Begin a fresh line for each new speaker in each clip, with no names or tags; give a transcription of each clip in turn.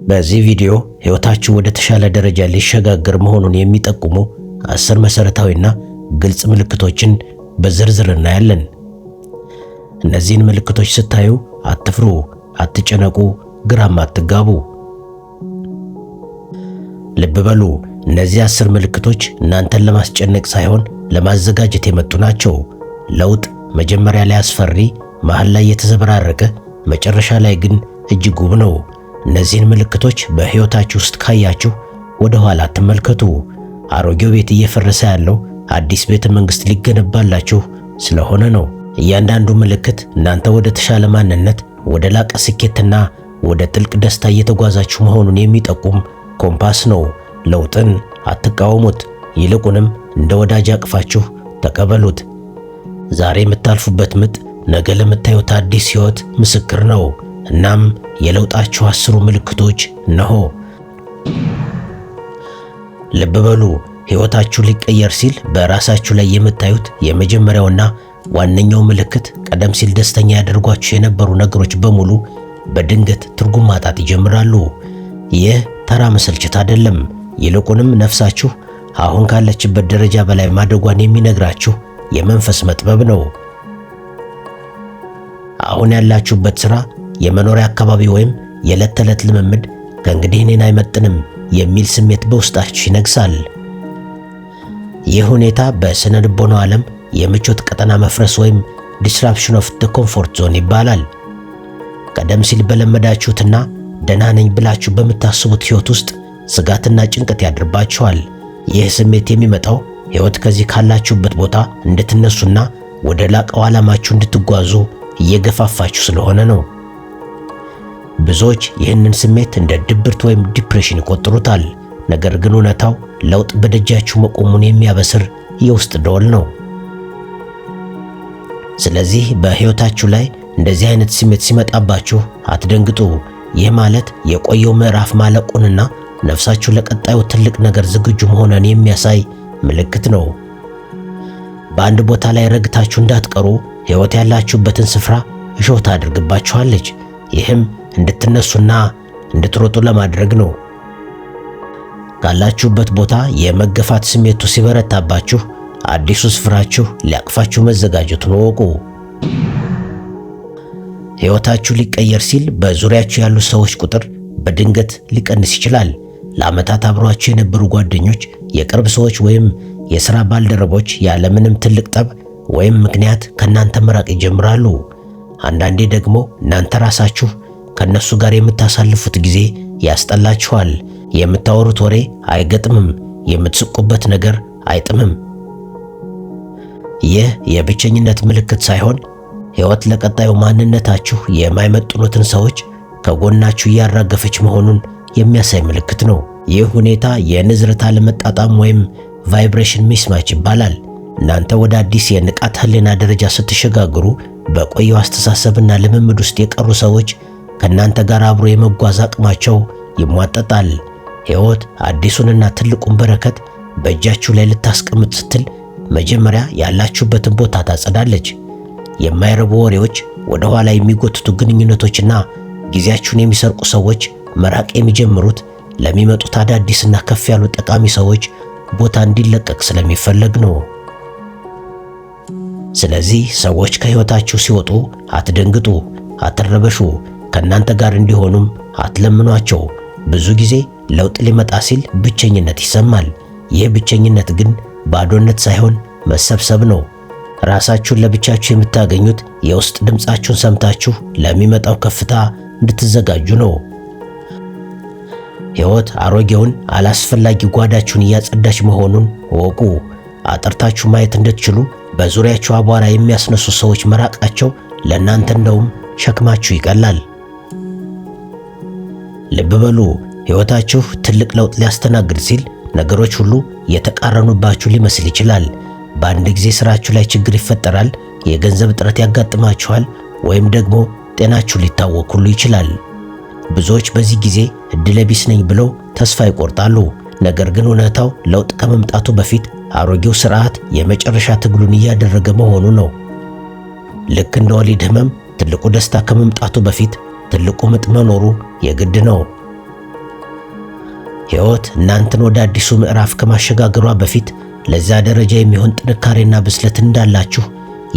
በዚህ ቪዲዮ ህይወታችሁ ወደ ተሻለ ደረጃ ሊሸጋገር መሆኑን የሚጠቁሙ 10 መሰረታዊና ግልጽ ምልክቶችን በዝርዝር እናያለን። እነዚህን ምልክቶች ስታዩ አትፍሩ፣ አትጨነቁ፣ ግራም አትጋቡ። ልብ በሉ፣ እነዚህ 10 ምልክቶች እናንተን ለማስጨነቅ ሳይሆን ለማዘጋጀት የመጡ ናቸው። ለውጥ መጀመሪያ ላይ አስፈሪ፣ መሃል ላይ የተዘበራረቀ፣ መጨረሻ ላይ ግን እጅግ ውብ ነው። እነዚህን ምልክቶች በህይወታችሁ ውስጥ ካያችሁ ወደ ኋላ አትመልከቱ። አሮጌው ቤት እየፈረሰ ያለው አዲስ ቤተ መንግስት ሊገነባላችሁ ስለሆነ ነው። እያንዳንዱ ምልክት እናንተ ወደ ተሻለ ማንነት፣ ወደ ላቀ ስኬትና ወደ ጥልቅ ደስታ እየተጓዛችሁ መሆኑን የሚጠቁም ኮምፓስ ነው። ለውጥን አትቃወሙት፣ ይልቁንም እንደ ወዳጅ አቅፋችሁ ተቀበሉት። ዛሬ የምታልፉበት ምጥ ነገ ለምታዩት አዲስ ህይወት ምስክር ነው። እናም የለውጣችሁ 10 ምልክቶች እነሆ። ልብ በሉ፣ ህይወታችሁ ሊቀየር ሲል በራሳችሁ ላይ የምታዩት የመጀመሪያውና ዋነኛው ምልክት ቀደም ሲል ደስተኛ ያደርጓችሁ የነበሩ ነገሮች በሙሉ በድንገት ትርጉም ማጣት ይጀምራሉ። ይህ ተራ መሰልቸት አይደለም፣ ይልቁንም ነፍሳችሁ አሁን ካለችበት ደረጃ በላይ ማደጓን የሚነግራችሁ የመንፈስ መጥበብ ነው። አሁን ያላችሁበት ሥራ፣ የመኖሪያ አካባቢ ወይም የዕለት ተዕለት ልምምድ ከእንግዲህ እኔን አይመጥንም የሚል ስሜት በውስጣችሁ ይነግሳል። ይህ ሁኔታ በስነ ልቦናው ዓለም የምቾት ቀጠና መፍረስ ወይም ዲስራፕሽን ኦፍ ዘ ኮምፎርት ዞን ይባላል። ቀደም ሲል በለመዳችሁትና ደህና ነኝ ብላችሁ በምታስቡት ሕይወት ውስጥ ስጋትና ጭንቀት ያድርባችኋል። ይህ ስሜት የሚመጣው ሕይወት ከዚህ ካላችሁበት ቦታ እንድትነሱና ወደ ላቀው ዓላማችሁ እንድትጓዙ እየገፋፋችሁ ስለሆነ ነው። ብዙዎች ይህንን ስሜት እንደ ድብርት ወይም ዲፕሬሽን ይቆጥሩታል። ነገር ግን እውነታው ለውጥ በደጃችሁ መቆሙን የሚያበስር የውስጥ ደወል ነው። ስለዚህ በሕይወታችሁ ላይ እንደዚህ አይነት ስሜት ሲመጣባችሁ አትደንግጡ። ይህ ማለት የቆየው ምዕራፍ ማለቁንና ነፍሳችሁ ለቀጣዩ ትልቅ ነገር ዝግጁ መሆኗን የሚያሳይ ምልክት ነው። በአንድ ቦታ ላይ ረግታችሁ እንዳትቀሩ ሕይወት ያላችሁበትን ስፍራ እሾህ ታደርግባችኋለች። ይህም እንድትነሱና እንድትሮጡ ለማድረግ ነው። ካላችሁበት ቦታ የመገፋት ስሜቱ ሲበረታባችሁ አዲሱ ስፍራችሁ ሊያቅፋችሁ መዘጋጀቱን እወቁ። ሕይወታችሁ ሊቀየር ሲል በዙሪያችሁ ያሉ ሰዎች ቁጥር በድንገት ሊቀንስ ይችላል። ለዓመታት አብሯችሁ የነበሩ ጓደኞች፣ የቅርብ ሰዎች ወይም የሥራ ባልደረቦች ያለምንም ትልቅ ጠብ ወይም ምክንያት ከእናንተ መራቅ ይጀምራሉ። አንዳንዴ ደግሞ እናንተ ራሳችሁ ከነሱ ጋር የምታሳልፉት ጊዜ ያስጠላችኋል። የምታወሩት ወሬ አይገጥምም፣ የምትስቁበት ነገር አይጥምም። ይህ የብቸኝነት ምልክት ሳይሆን ሕይወት ለቀጣዩ ማንነታችሁ የማይመጥኑትን ሰዎች ከጎናችሁ እያራገፈች መሆኑን የሚያሳይ ምልክት ነው። ይህ ሁኔታ የንዝረት አለመጣጣም ወይም ቫይብሬሽን ሚስማች ይባላል። እናንተ ወደ አዲስ የንቃት ህሊና ደረጃ ስትሸጋግሩ በቆየው አስተሳሰብና ልምምድ ውስጥ የቀሩ ሰዎች ከእናንተ ጋር አብሮ የመጓዝ አቅማቸው ይሟጠጣል። ሕይወት አዲሱንና ትልቁን በረከት በእጃችሁ ላይ ልታስቀምጥ ስትል መጀመሪያ ያላችሁበትን ቦታ ታጸዳለች። የማይረቡ ወሬዎች፣ ወደ ኋላ የሚጎትቱ ግንኙነቶችና ጊዜያችሁን የሚሰርቁ ሰዎች መራቅ የሚጀምሩት ለሚመጡት አዳዲስና ከፍ ያሉ ጠቃሚ ሰዎች ቦታ እንዲለቀቅ ስለሚፈለግ ነው። ስለዚህ ሰዎች ከሕይወታችሁ ሲወጡ አትደንግጡ፣ አትረበሹ። ከእናንተ ጋር እንዲሆኑም አትለምኗቸው። ብዙ ጊዜ ለውጥ ሊመጣ ሲል ብቸኝነት ይሰማል። ይህ ብቸኝነት ግን ባዶነት ሳይሆን መሰብሰብ ነው። ራሳችሁን ለብቻችሁ የምታገኙት የውስጥ ድምፃችሁን ሰምታችሁ ለሚመጣው ከፍታ እንድትዘጋጁ ነው። ሕይወት አሮጌውን አላስፈላጊ ጓዳችሁን እያጸዳች መሆኑን እወቁ። አጥርታችሁ ማየት እንድትችሉ በዙሪያችሁ አቧራ የሚያስነሱ ሰዎች መራቃቸው ለእናንተ እንደውም ሸክማችሁ ይቀላል። ልብ በሉ፣ ሕይወታችሁ ትልቅ ለውጥ ሊያስተናግድ ሲል ነገሮች ሁሉ የተቃረኑባችሁ ሊመስል ይችላል። በአንድ ጊዜ ሥራችሁ ላይ ችግር ይፈጠራል፣ የገንዘብ እጥረት ያጋጥማችኋል፣ ወይም ደግሞ ጤናችሁ ሊታወክ ሁሉ ይችላል። ብዙዎች በዚህ ጊዜ ዕድለ ቢስ ነኝ ብለው ተስፋ ይቆርጣሉ። ነገር ግን እውነታው ለውጥ ከመምጣቱ በፊት አሮጌው ሥርዓት የመጨረሻ ትግሉን እያደረገ መሆኑ ነው። ልክ እንደ ወሊድ ህመም ትልቁ ደስታ ከመምጣቱ በፊት ትልቁ ምጥ መኖሩ የግድ ነው። ሕይወት እናንተን ወደ አዲሱ ምዕራፍ ከማሸጋገሯ በፊት ለዛ ደረጃ የሚሆን ጥንካሬና ብስለት እንዳላችሁ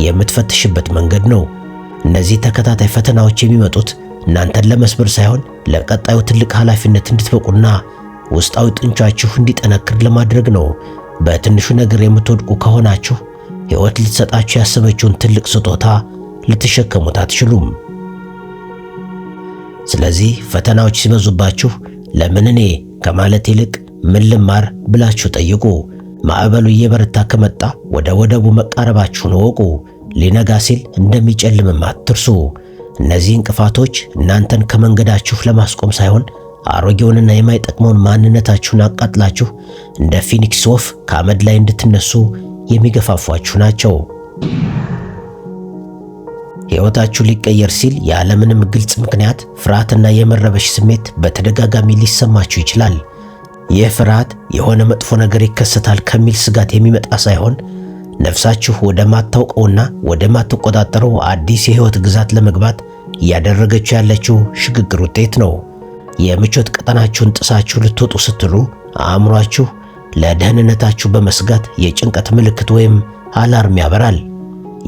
የምትፈትሽበት መንገድ ነው። እነዚህ ተከታታይ ፈተናዎች የሚመጡት እናንተን ለመስበር ሳይሆን ለቀጣዩ ትልቅ ኃላፊነት እንድትበቁና ውስጣዊ ጡንቻችሁ እንዲጠነክር ለማድረግ ነው። በትንሹ ነገር የምትወድቁ ከሆናችሁ ሕይወት ልትሰጣችሁ ያሰበችውን ትልቅ ስጦታ ልትሸከሙት አትችሉም። ስለዚህ ፈተናዎች ሲበዙባችሁ ለምን እኔ ከማለት ይልቅ ምን ልማር ብላችሁ ጠይቁ። ማዕበሉ እየበረታ ከመጣ ወደ ወደቡ መቃረባችሁን እወቁ። ሊነጋ ሲል እንደሚጨልምም አትርሱ። እነዚህ እንቅፋቶች እናንተን ከመንገዳችሁ ለማስቆም ሳይሆን አሮጌውንና የማይጠቅመውን ማንነታችሁን አቃጥላችሁ እንደ ፊኒክስ ወፍ ከአመድ ላይ እንድትነሱ የሚገፋፏችሁ ናቸው። ሕይወታችሁ ሊቀየር ሲል ያለምንም ግልጽ ምክንያት ፍርሃትና የመረበሽ ስሜት በተደጋጋሚ ሊሰማችሁ ይችላል። ይህ ፍርሃት የሆነ መጥፎ ነገር ይከሰታል ከሚል ስጋት የሚመጣ ሳይሆን ነፍሳችሁ ወደ ማታውቀውና ወደ ማትቆጣጠረው አዲስ የሕይወት ግዛት ለመግባት እያደረገችው ያለችው ሽግግር ውጤት ነው። የምቾት ቀጠናችሁን ጥሳችሁ ልትወጡ ስትሉ አእምሯችሁ ለደህንነታችሁ በመስጋት የጭንቀት ምልክት ወይም አላርም ያበራል።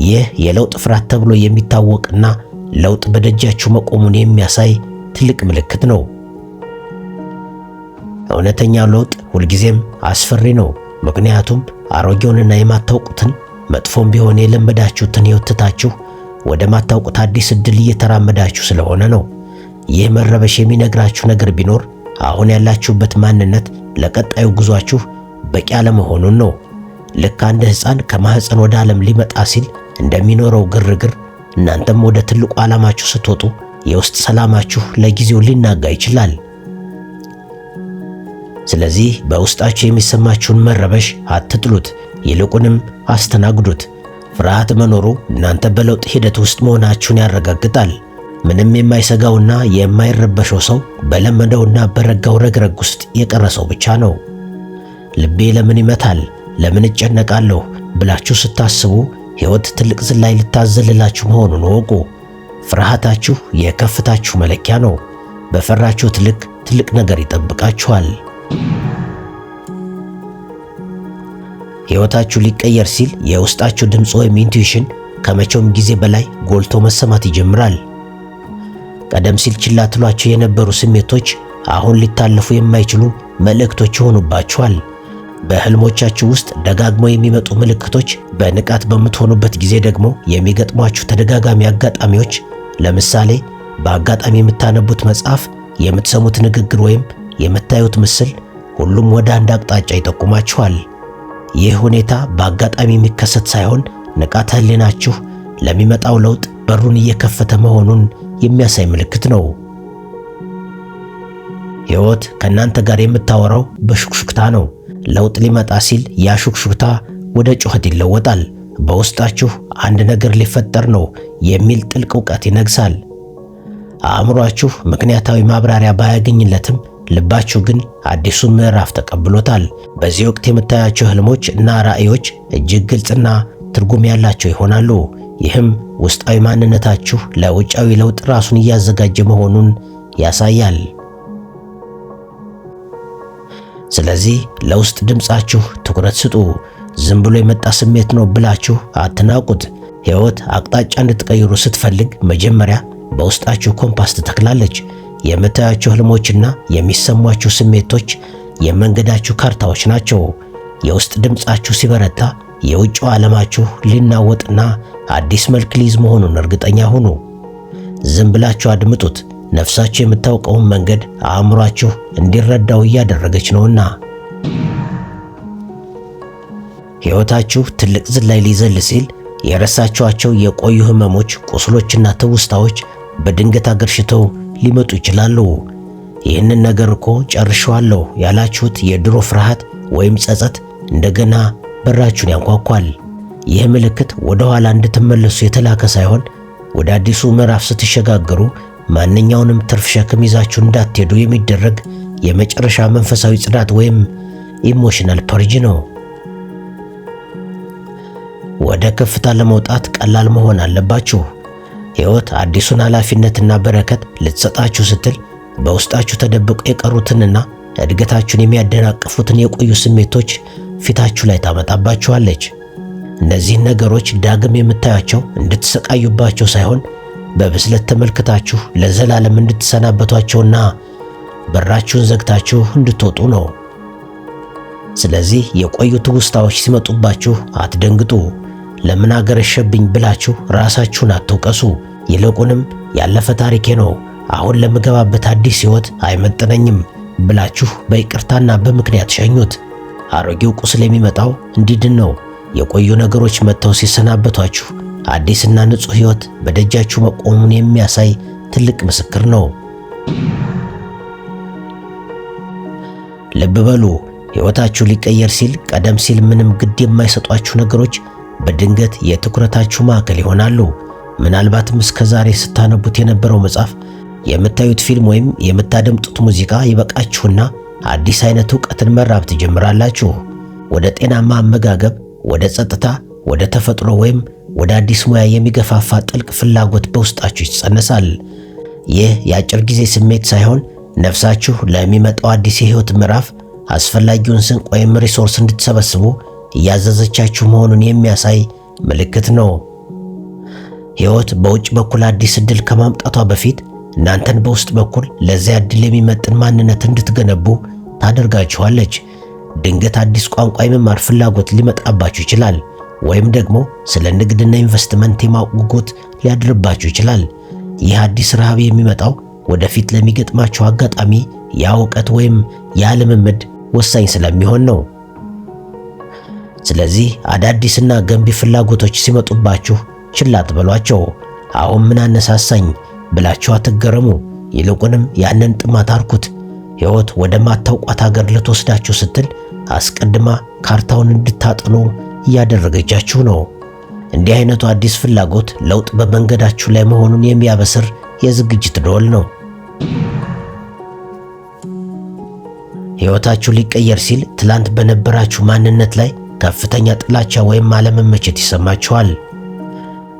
ይህ የለውጥ ፍርሃት ተብሎ የሚታወቅና ለውጥ በደጃችሁ መቆሙን የሚያሳይ ትልቅ ምልክት ነው። እውነተኛው ለውጥ ሁልጊዜም አስፈሪ ነው። ምክንያቱም አሮጌውንና የማታውቁትን መጥፎም ቢሆን የለመዳችሁትን ሕይወት ትታችሁ ወደ ማታውቁት አዲስ ዕድል እየተራመዳችሁ ስለሆነ ነው። ይህ መረበሽ የሚነግራችሁ ነገር ቢኖር አሁን ያላችሁበት ማንነት ለቀጣዩ ጉዟችሁ በቂ አለመሆኑን ነው። ልክ አንድ ሕፃን ከማህፀን ወደ ዓለም ሊመጣ ሲል እንደሚኖረው ግርግር እናንተም ወደ ትልቁ ዓላማችሁ ስትወጡ የውስጥ ሰላማችሁ ለጊዜው ሊናጋ ይችላል። ስለዚህ በውስጣችሁ የሚሰማችሁን መረበሽ አትጥሉት፣ ይልቁንም አስተናግዱት። ፍርሃት መኖሩ እናንተ በለውጥ ሂደት ውስጥ መሆናችሁን ያረጋግጣል። ምንም የማይሰጋውና የማይረበሸው ሰው በለመደውና በረጋው ረግረግ ውስጥ የቀረ ሰው ብቻ ነው። ልቤ ለምን ይመታል፣ ለምን እጨነቃለሁ ብላችሁ ስታስቡ ሕይወት ትልቅ ዝላይ ልታዘልላችሁ መሆኑን እወቁ። ፍርሃታችሁ የከፍታችሁ መለኪያ ነው። በፈራችሁት ልክ ትልቅ ነገር ይጠብቃችኋል። ሕይወታችሁ ሊቀየር ሲል የውስጣችሁ ድምፅ ወይም ኢንቱዊሽን ከመቼውም ጊዜ በላይ ጎልቶ መሰማት ይጀምራል። ቀደም ሲል ችላ ትሏቸው የነበሩ ስሜቶች አሁን ሊታለፉ የማይችሉ መልእክቶች ይሆኑባችኋል። በህልሞቻችሁ ውስጥ ደጋግመው የሚመጡ ምልክቶች፣ በንቃት በምትሆኑበት ጊዜ ደግሞ የሚገጥሟችሁ ተደጋጋሚ አጋጣሚዎች፣ ለምሳሌ በአጋጣሚ የምታነቡት መጽሐፍ፣ የምትሰሙት ንግግር ወይም የምታዩት ምስል፣ ሁሉም ወደ አንድ አቅጣጫ ይጠቁማችኋል። ይህ ሁኔታ በአጋጣሚ የሚከሰት ሳይሆን ንቃተ ህሊናችሁ ለሚመጣው ለውጥ በሩን እየከፈተ መሆኑን የሚያሳይ ምልክት ነው። ሕይወት ከእናንተ ጋር የምታወራው በሹክሹክታ ነው። ለውጥ ሊመጣ ሲል ያ ሹክሹክታ ወደ ጩኸት ይለወጣል። በውስጣችሁ አንድ ነገር ሊፈጠር ነው የሚል ጥልቅ ዕውቀት ይነግሳል። አእምሯችሁ ምክንያታዊ ማብራሪያ ባያገኝለትም ልባችሁ ግን አዲሱን ምዕራፍ ተቀብሎታል። በዚህ ወቅት የምታያቸው ህልሞች እና ራእዮች እጅግ ግልጽና ትርጉም ያላቸው ይሆናሉ። ይህም ውስጣዊ ማንነታችሁ ለውጫዊ ለውጥ ራሱን እያዘጋጀ መሆኑን ያሳያል። ስለዚህ ለውስጥ ድምፃችሁ ትኩረት ስጡ። ዝም ብሎ የመጣ ስሜት ነው ብላችሁ አትናቁት። ሕይወት አቅጣጫ እንድትቀይሩ ስትፈልግ መጀመሪያ በውስጣችሁ ኮምፓስ ትተክላለች። የምታያቸው ህልሞችና የሚሰሟችሁ ስሜቶች የመንገዳችሁ ካርታዎች ናቸው። የውስጥ ድምፃችሁ ሲበረታ የውጭው ዓለማችሁ ሊናወጥና አዲስ መልክ ሊይዝ መሆኑን እርግጠኛ ሁኑ። ዝም ብላችሁ አድምጡት። ነፍሳችሁ የምታውቀውን መንገድ አእምሯችሁ እንዲረዳው እያደረገች ነውና። ሕይወታችሁ ትልቅ ዝላይ ሊዘል ሲል የረሳችኋቸው የቆዩ ህመሞች፣ ቁስሎችና ትውስታዎች በድንገት አገርሽተው ሊመጡ ይችላሉ። ይህንን ነገር እኮ ጨርሼዋለሁ ያላችሁት የድሮ ፍርሃት ወይም ጸጸት እንደገና በራችሁን ያንኳኳል። ይህ ምልክት ወደ ኋላ እንድትመለሱ የተላከ ሳይሆን ወደ አዲሱ ምዕራፍ ስትሸጋገሩ ማንኛውንም ትርፍ ሸክም ይዛችሁ እንዳትሄዱ የሚደረግ የመጨረሻ መንፈሳዊ ጽዳት ወይም ኢሞሽናል ፐርጅ ነው። ወደ ከፍታ ለመውጣት ቀላል መሆን አለባችሁ። ሕይወት አዲሱን ኃላፊነትና በረከት ልትሰጣችሁ ስትል በውስጣችሁ ተደብቀው የቀሩትንና እድገታችሁን የሚያደናቅፉትን የቆዩ ስሜቶች ፊታችሁ ላይ ታመጣባችኋለች። እነዚህን ነገሮች ዳግም የምታያቸው እንድትሰቃዩባቸው ሳይሆን በብስለት ተመልክታችሁ ለዘላለም እንድትሰናበቷቸውና በራችሁን ዘግታችሁ እንድትወጡ ነው። ስለዚህ የቆዩ ትውስታዎች ሲመጡባችሁ አትደንግጡ። ለምን አገረሸብኝ ብላችሁ ራሳችሁን አትውቀሱ። ይልቁንም ያለፈ ታሪኬ ነው፣ አሁን ለምገባበት አዲስ ሕይወት አይመጥነኝም ብላችሁ በይቅርታና በምክንያት ሸኙት። አሮጌው ቁስል የሚመጣው እንዲድን ነው። የቆዩ ነገሮች መጥተው ሲሰናበቷችሁ አዲስና ንጹሕ ሕይወት በደጃችሁ መቆሙን የሚያሳይ ትልቅ ምስክር ነው። ልብ በሉ፣ ሕይወታችሁ ሊቀየር ሲል ቀደም ሲል ምንም ግድ የማይሰጧችሁ ነገሮች በድንገት የትኩረታችሁ ማዕከል ይሆናሉ። ምናልባትም እስከ ዛሬ ስታነቡት የነበረው መጽሐፍ፣ የምታዩት ፊልም ወይም የምታደምጡት ሙዚቃ ይበቃችሁና አዲስ አይነት ዕውቀትን መራብ ትጀምራላችሁ። ወደ ጤናማ አመጋገብ፣ ወደ ጸጥታ፣ ወደ ተፈጥሮ ወይም ወደ አዲስ ሙያ የሚገፋፋ ጥልቅ ፍላጎት በውስጣችሁ ይጸነሳል። ይህ የአጭር ጊዜ ስሜት ሳይሆን ነፍሳችሁ ለሚመጣው አዲስ የሕይወት ምዕራፍ አስፈላጊውን ስንቅ ወይም ሪሶርስ እንድትሰበስቡ እያዘዘቻችሁ መሆኑን የሚያሳይ ምልክት ነው። ሕይወት በውጭ በኩል አዲስ ዕድል ከማምጣቷ በፊት እናንተን በውስጥ በኩል ለዚያ ዕድል የሚመጥን ማንነት እንድትገነቡ ታደርጋችኋለች። ድንገት አዲስ ቋንቋ የመማር ፍላጎት ሊመጣባችሁ ይችላል። ወይም ደግሞ ስለ ንግድና ኢንቨስትመንት የማወቅ ጉጉት ሊያድርባችሁ ይችላል። ይህ አዲስ ረሃብ የሚመጣው ወደፊት ለሚገጥማችሁ አጋጣሚ ያ ዕውቀት ወይም ያ ልምምድ ወሳኝ ስለሚሆን ነው። ስለዚህ አዳዲስና ገንቢ ፍላጎቶች ሲመጡባችሁ ችላ አትበሏቸው። አሁን ምን አነሳሳኝ ብላችሁ አትገረሙ። ይልቁንም ያንን ጥማት አርኩት። ሕይወት ወደ ማታውቋት ሀገር ልትወስዳችሁ ስትል አስቀድማ ካርታውን እንድታጠኑ እያደረገቻችሁ ነው። እንዲህ አይነቱ አዲስ ፍላጎት ለውጥ በመንገዳችሁ ላይ መሆኑን የሚያበስር የዝግጅት ደወል ነው። ሕይወታችሁ ሊቀየር ሲል ትላንት በነበራችሁ ማንነት ላይ ከፍተኛ ጥላቻ ወይም አለመመቸት ይሰማችኋል።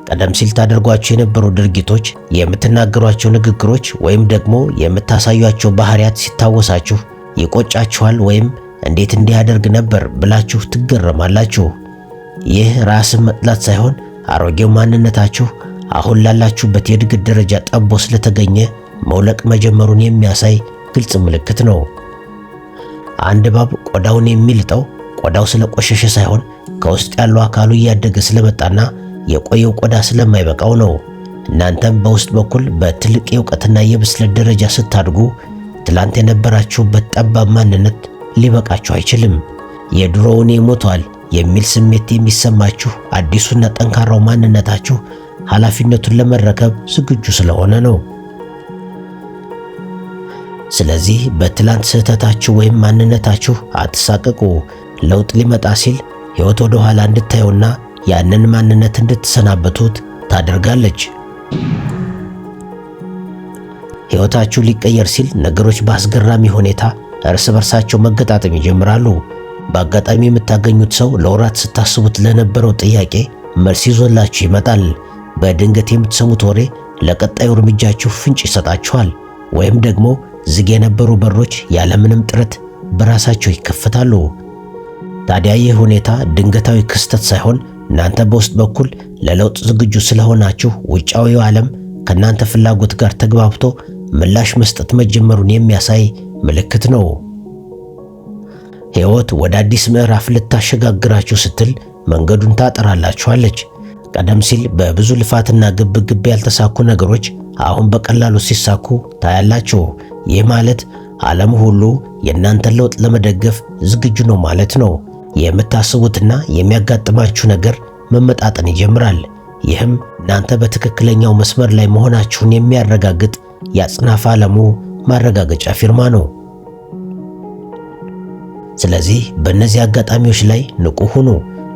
ቀደም ሲል ታደርጓቸው የነበሩ ድርጊቶች፣ የምትናገሯቸው ንግግሮች ወይም ደግሞ የምታሳዩቸው ባህሪያት ሲታወሳችሁ ይቆጫችኋል ወይም እንዴት እንዲያደርግ ነበር ብላችሁ ትገረማላችሁ። ይህ ራስን መጥላት ሳይሆን አሮጌው ማንነታችሁ አሁን ላላችሁበት የእድገት ደረጃ ጠቦ ስለተገኘ መውለቅ መጀመሩን የሚያሳይ ግልጽ ምልክት ነው። አንድ እባብ ቆዳውን የሚልጠው ቆዳው ስለቆሸሸ ሳይሆን ከውስጥ ያለው አካሉ እያደገ ስለመጣና የቆየው ቆዳ ስለማይበቃው ነው። እናንተም በውስጥ በኩል በትልቅ የእውቀትና የብስለት ደረጃ ስታድጉ ትላንት የነበራችሁበት ጠባብ ማንነት ሊበቃችሁ አይችልም። የድሮውን ሞቷል የሚል ስሜት የሚሰማችሁ አዲሱና ጠንካራው ማንነታችሁ ኃላፊነቱን ለመረከብ ዝግጁ ስለሆነ ነው። ስለዚህ በትላንት ስህተታችሁ ወይም ማንነታችሁ አትሳቀቁ። ለውጥ ሊመጣ ሲል ሕይወት ወደ ኋላ እንድታዩና ያንን ማንነት እንድትሰናበቱት ታደርጋለች። ሕይወታችሁ ሊቀየር ሲል ነገሮች በአስገራሚ ሁኔታ እርስ በርሳቸው መገጣጠም ይጀምራሉ። በአጋጣሚ የምታገኙት ሰው ለወራት ስታስቡት ለነበረው ጥያቄ መልስ ይዞላችሁ ይመጣል። በድንገት የምትሰሙት ወሬ ለቀጣዩ እርምጃችሁ ፍንጭ ይሰጣችኋል። ወይም ደግሞ ዝግ የነበሩ በሮች ያለምንም ጥረት በራሳቸው ይከፈታሉ። ታዲያ ይህ ሁኔታ ድንገታዊ ክስተት ሳይሆን እናንተ በውስጥ በኩል ለለውጥ ዝግጁ ስለሆናችሁ ውጫዊው ዓለም ከእናንተ ፍላጎት ጋር ተግባብቶ ምላሽ መስጠት መጀመሩን የሚያሳይ ምልክት ነው። ሕይወት ወደ አዲስ ምዕራፍ ልታሸጋግራችሁ ስትል መንገዱን ታጠራላችኋለች። ቀደም ሲል በብዙ ልፋትና ግብግብ ያልተሳኩ ነገሮች አሁን በቀላሉ ሲሳኩ ታያላችሁ። ይህ ማለት ዓለም ሁሉ የእናንተን ለውጥ ለመደገፍ ዝግጁ ነው ማለት ነው። የምታስቡትና የሚያጋጥማችሁ ነገር መመጣጠን ይጀምራል። ይህም እናንተ በትክክለኛው መስመር ላይ መሆናችሁን የሚያረጋግጥ የአጽናፈ ዓለሙ ማረጋገጫ ፊርማ ነው። ስለዚህ በእነዚህ አጋጣሚዎች ላይ ንቁ ሁኑ።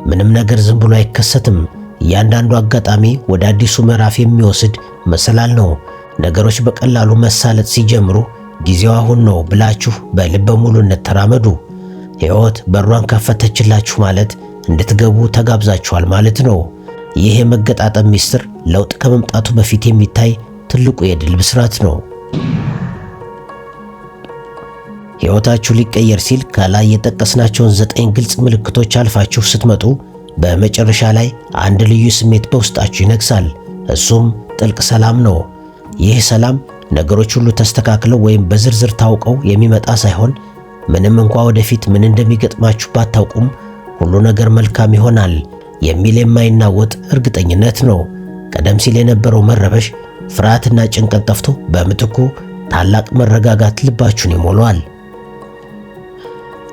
ምንም ነገር ዝም ብሎ አይከሰትም። እያንዳንዱ አጋጣሚ ወደ አዲሱ ምዕራፍ የሚወስድ መሰላል ነው። ነገሮች በቀላሉ መሳለጥ ሲጀምሩ ጊዜው አሁን ነው ብላችሁ በልበ ሙሉነት ተራመዱ። ሕይወት በሯን ከፈተችላችሁ ማለት እንድትገቡ ተጋብዛችኋል ማለት ነው። ይህ የመገጣጠም ሚስጥር ለውጥ ከመምጣቱ በፊት የሚታይ ትልቁ የድል ብስራት ነው። ሕይወታችሁ ሊቀየር ሲል ከላይ የጠቀስናቸውን 9 ግልጽ ምልክቶች አልፋችሁ ስትመጡ በመጨረሻ ላይ አንድ ልዩ ስሜት በውስጣችሁ ይነግሳል። እሱም ጥልቅ ሰላም ነው። ይህ ሰላም ነገሮች ሁሉ ተስተካክለው ወይም በዝርዝር ታውቀው የሚመጣ ሳይሆን ምንም እንኳ ወደፊት ምን እንደሚገጥማችሁ ባታውቁም ሁሉ ነገር መልካም ይሆናል የሚል የማይናወጥ እርግጠኝነት ነው። ቀደም ሲል የነበረው መረበሽ፣ ፍርሃትና ጭንቀት ጠፍቶ በምትኩ ታላቅ መረጋጋት ልባችሁን ይሞላዋል።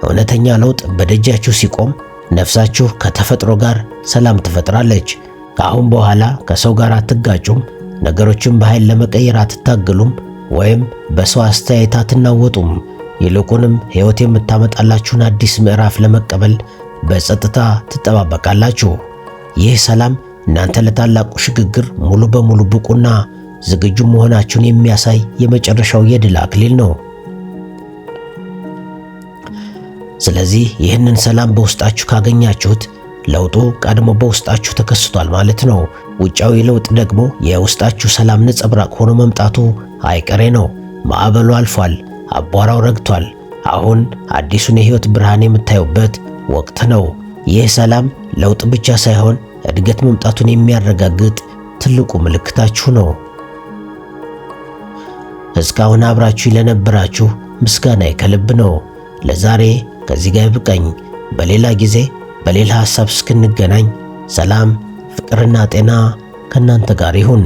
እውነተኛ ለውጥ በደጃችሁ ሲቆም ነፍሳችሁ ከተፈጥሮ ጋር ሰላም ትፈጥራለች። ከአሁን በኋላ ከሰው ጋር አትጋጩም፣ ነገሮችን በኃይል ለመቀየር አትታገሉም፣ ወይም በሰው አስተያየት አትናወጡም። ይልቁንም ሕይወት የምታመጣላችሁን አዲስ ምዕራፍ ለመቀበል በጸጥታ ትጠባበቃላችሁ። ይህ ሰላም እናንተ ለታላቁ ሽግግር ሙሉ በሙሉ ብቁና ዝግጁ መሆናችሁን የሚያሳይ የመጨረሻው የድል አክሊል ነው። ስለዚህ ይህንን ሰላም በውስጣችሁ ካገኛችሁት ለውጡ ቀድሞ በውስጣችሁ ተከስቷል ማለት ነው። ውጫዊ ለውጥ ደግሞ የውስጣችሁ ሰላም ነጸብራቅ ሆኖ መምጣቱ አይቀሬ ነው። ማዕበሉ አልፏል፣ አቧራው ረግቷል። አሁን አዲሱን የሕይወት ብርሃን የምታዩበት ወቅት ነው። ይህ ሰላም ለውጥ ብቻ ሳይሆን እድገት መምጣቱን የሚያረጋግጥ ትልቁ ምልክታችሁ ነው። እስካሁን አብራችሁ ለነበራችሁ ምስጋናዬ ከልብ ነው። ለዛሬ ከዚህ ጋር ይብቃኝ። በሌላ ጊዜ በሌላ ሐሳብ እስክንገናኝ ሰላም፣ ፍቅርና ጤና ከእናንተ ጋር ይሁን።